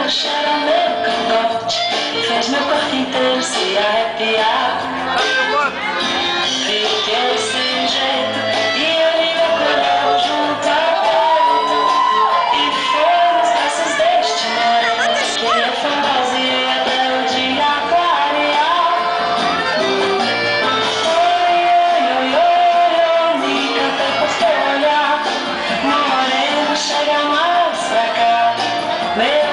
cheira meu cangote, fez meu corpo inteiro se arrepiar. Fiquei desse jeito e ele me acolheu junto a ele. E foi nos braços deste moreno que eu fantasiei até o dia clarear. Oi, oi, oi, oi, me cantei por teu olhar. Moreno, chega mais pra cá.